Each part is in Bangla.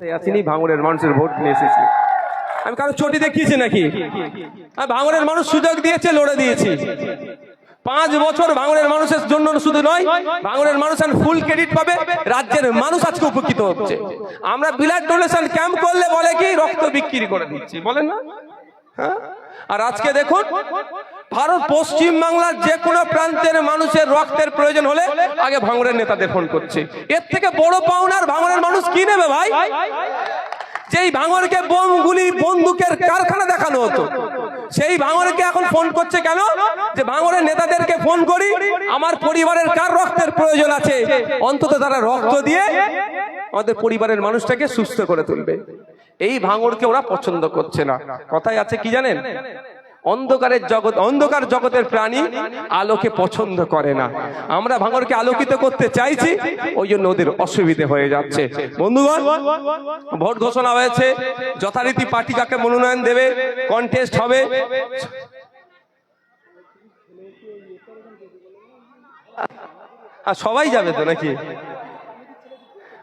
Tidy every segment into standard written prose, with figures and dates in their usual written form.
আসিনি, ভাঙড়ের মানুষের ভোট নিয়ে এসেছি। আমি কারো চটি দেখিয়েছি নাকি? ভাঙড়ের মানুষ সুযোগ দিয়েছে, লড়ে দিয়েছি। 5 বছর ভাঙড়ের মানুষের জন্য শুধু নয়, ভাঙড়ের মানুষ ফুল ক্রেডিট পাবে, রাজ্যের মানুষ আজকে উপকৃত হচ্ছে। আমরা ব্লাড ডোনেশন ক্যাম্প করলে বলে কি রক্ত বিক্রি করে দিচ্ছি, বলেন না? হ্যাঁ, আর আজকে দেখুন ভারত পশ্চিম বাংলার যে কোনো প্রান্তের মানুষের রক্তের প্রয়োজন হলে আগে ভাঙড়ের নেতাদের ফোন করছে। এর থেকে বড় পাওনার ভাঙড়ের মানুষ কি নেবে ভাই? যেই ভাঙড়কে বোম গুলি বন্দুকের কারখানা দেখানো হতো, সেই ভাঙড়কে এখন ফোন করছে কেন? যে ভাঙড়ের নেতাদেরকে ফোন করি, আমার পরিবারের কার রক্তের প্রয়োজন আছে, অন্তত তারা রক্ত দিয়ে আমাদের পরিবারের মানুষটাকে সুস্থ করে তুলবে। এই ভাঙড়কে ওরা পছন্দ করছে না। কথায় আছে কি জানেন? অন্ধকারের জগৎ, অন্ধকার জগতের প্রাণী আলোকে পছন্দ করে না। আমরা ভাঙড়কে আলোকিত করতে চাইছি, ওই জন্য ওদের অসুবিধে হয়ে যাচ্ছে। বন্ধুগণ, ভোট ঘোষণা হয়েছে, যথারীতি পার্টি যাকে মনোনয়ন দেবে, কন্টেস্ট হবে। আর সবাই যাবে তো নাকি?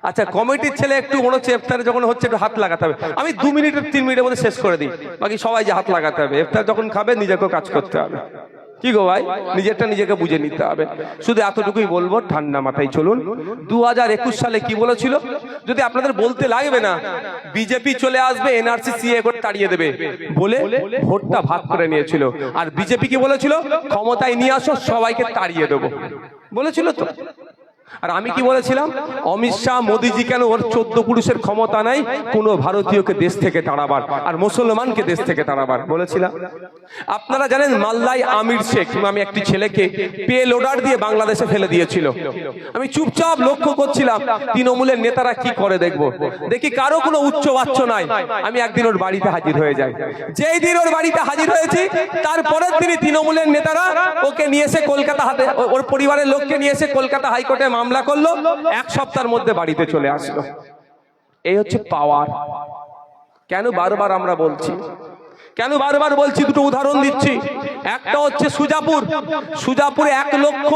আচ্ছা, কমিটির ছেলে একটু মনে হচ্ছে ইফতারে যখন হচ্ছে একটু হাত লাগাতে হবে। আমি 2 মিনিট 3 মিনিটের মধ্যে শেষ করে দিই, বাকি সবাই যে হাত লাগাতে হবে। ইফতার যখন খাবে নিজেকেও কাজ করতে হবে। কি গো ভাই, নিজেরটা নিজেকে বুঝে নিতে হবে। শুধু এতটুকুই বলবো, ঠান্ডা মাথায় চলুন। 2021 সালে কি বলেছিল? যদি আপনাদের বলতে লাগবে না, বিজেপি চলে আসবে, এনআরসি সিএ করে তাড়িয়ে দেবে বলে ভোটটা ভাগ করে নিয়েছিল। আর বিজেপি কি বলেছিল? ক্ষমতায় নিয়ে আসো, সবাইকে তাড়িয়ে দেবো বলেছিল তো। আর আমি কি বলেছিলাম? অমিত শাহ মোদীজি কেন, ওর 14 পুরুষের ক্ষমতা নাই কোন ভারতীয়কে দেশ থেকে তাড়াবার, আর মুসলমানকে দেশ থেকে তাড়াবার বলেছিলাম। আপনারা জানেন মাল্লাই আমির শেখ নামে একটি ছেলেকে পে লোডার দিয়ে বাংলাদেশে ফেলে দিয়েছিল। আমি চুপচাপ লক্ষ্য করছিলাম তৃণমূলের নেতারা কি করে, দেখি কারো কোনো উচ্চ বাচ্চ নাই। আমি একদিন ওর বাড়িতে হাজির হয়ে যাই। যেই দিন ওর বাড়িতে হাজির হয়েছি, তারপরের দিনই তৃণমূলের নেতারা ওকে নিয়ে এসে কলকাতা, ওর পরিবারের লোককে নিয়ে এসে কলকাতা হাইকোর্টে মামলা করলো। 1 সপ্তাহের মধ্যে বাড়িতে চলে আসলো। এই হচ্ছে পাওয়ার। কেন বারবার আমরা বলছি? কেন বারবার বলছি? দুটো উদাহরণ দিচ্ছি। একটা হচ্ছে সুজাপুর। সুজাপুরে 1 লক্ষ,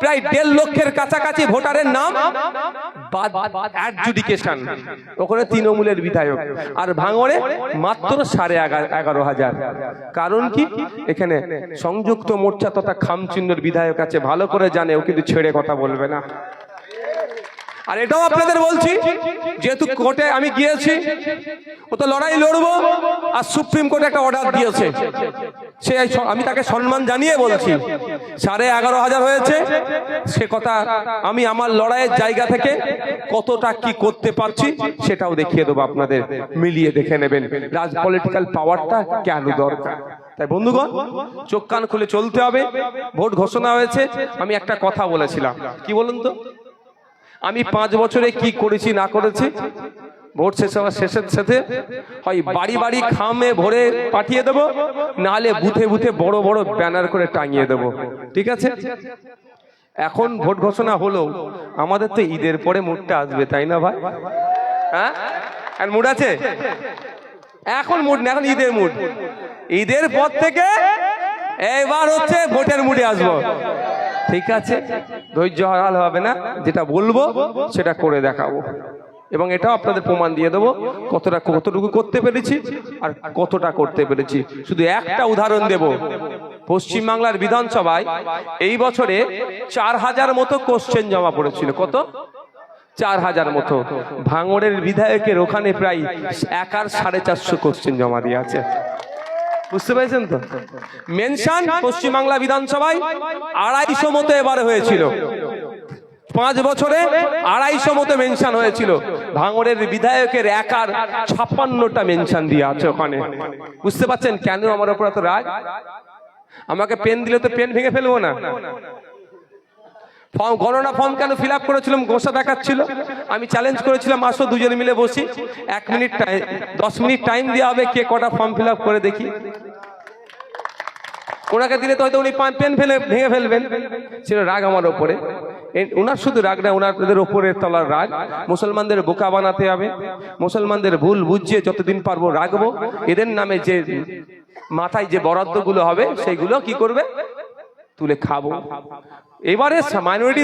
প্রায় 1.5 লক্ষের কাছাকাছি ভোটারের নাম অ্যাডজুডিকেশন, ওখানে তৃণমূলের বিধায়ক। আর ভাঙড়ে মাত্র 11,500। কারণ কি? এখানে সংযুক্ত মোর্চা তথা খামচিহ্নের বিধায়ক আছে, ভালো করে জানে, ও কিন্তু ছেড়ে কথা বলবে না। আর এটাও আপনাদের বলছি, যেহেতু কোর্টে আমি গিয়েছি, ও তো লড়াই লড়বো, আর সুপ্রিম কোর্টে একটা অর্ডার দিয়েছে, সে আমি তাকে সম্মান জানিয়ে বলছি। 11,500 হয়েছে, সে কথা আমি আমার লড়াইয়ের জায়গা থেকে কতটা কি করতে পারছি সেটাও দেখিয়ে দেবো আপনাদের, মিলিয়ে দেখে নেবেন পলিটিক্যাল পাওয়ারটা কেন দরকার। তাই বন্ধুগণ, চোখ কান খুলে চলতে হবে। ভোট ঘোষণা হয়েছে, আমি একটা কথা বলেছিলাম, কি বলুন তো? আমি 5 বছরে কি করেছি না করেছি, ভোট শেষের সাথে হয় বাড়ি বাড়ি খামে ভরে পাঠিয়ে দেবো, নাহলে বুথে বুথে বড় বড় ব্যানার করে টাঙিয়ে দেবো। ঠিক আছে? এখন ভোট ঘোষণা হলো, আমাদের তো ঈদের পরে মুডটা আসবে, তাই না ভাই? হ্যাঁ, আর মুড আছে? এখন মুড না, এখন ঈদের মুড। ঈদের পর থেকে এবার হচ্ছে ভোটের মুডে আসবো। ঠিক আছে, ধৈর্য হারালে হবে না, যেটা বলবো সেটা করে দেখাবো, এবং এটাও আপনাদের প্রমাণ দিয়ে দেবো কতটুকু করতে পেরেছি আর কতটা করতে পেরেছি। শুধু একটা উদাহরণ দেব। পশ্চিমবাংলার বিধানসভায় এই বছরে 4,000 মতো কোশ্চেন জমা পড়েছিল। কত? 4,000 মতো। ভাঙড়ের বিধায়কের ওখানে প্রায় 1,450 কোশ্চেন জমা দিয়ে আছে। বুঝতে পেরেছেন তো? মেনশন পশ্চিমবাংলা বিধানসভায় 250 মতো এবারে হয়েছিল। 5 বছরে 250 মতো মেনশন হয়েছিল। ভাঙড়ের বিধায়কের একার 56টা মেনশন দিয়ে আছে ওখানে। বুঝতে পারছেন কেন আমার উপর এত রাগ? আমাকে পেন দিলে তো পেন ভেঙে ফেলবো না। ফর্ম, গণনা ফর্ম কেন ফিল আপ করেছিলাম, গোসা দেখাচ্ছিল। আমি চ্যালেঞ্জ করেছিলাম, আসো দুজনে মিলে বসি, 1 মিনিট 10 মিনিট টাইম দেওয়া হবে, কে কটা ফর্ম ফিল আপ করে দেখি। ওনাকে দিলে তো হয়তো উনি পেন ভেঙে ফেলবেন। ছিল রাগ আমার ওপরে। ওনার শুধু রাগ না, ওনাদের ওপরের তলার রাগ। মুসলমানদের বোকা বানাতে হবে, মুসলমানদের ভুল বুঝিয়ে যতদিন পারবো রাখবো। এদের নামে যে মাথায় যে বরাদ্দগুলো হবে সেইগুলো কি করবে? তুলে খাবো। এবারে মাইনরিটি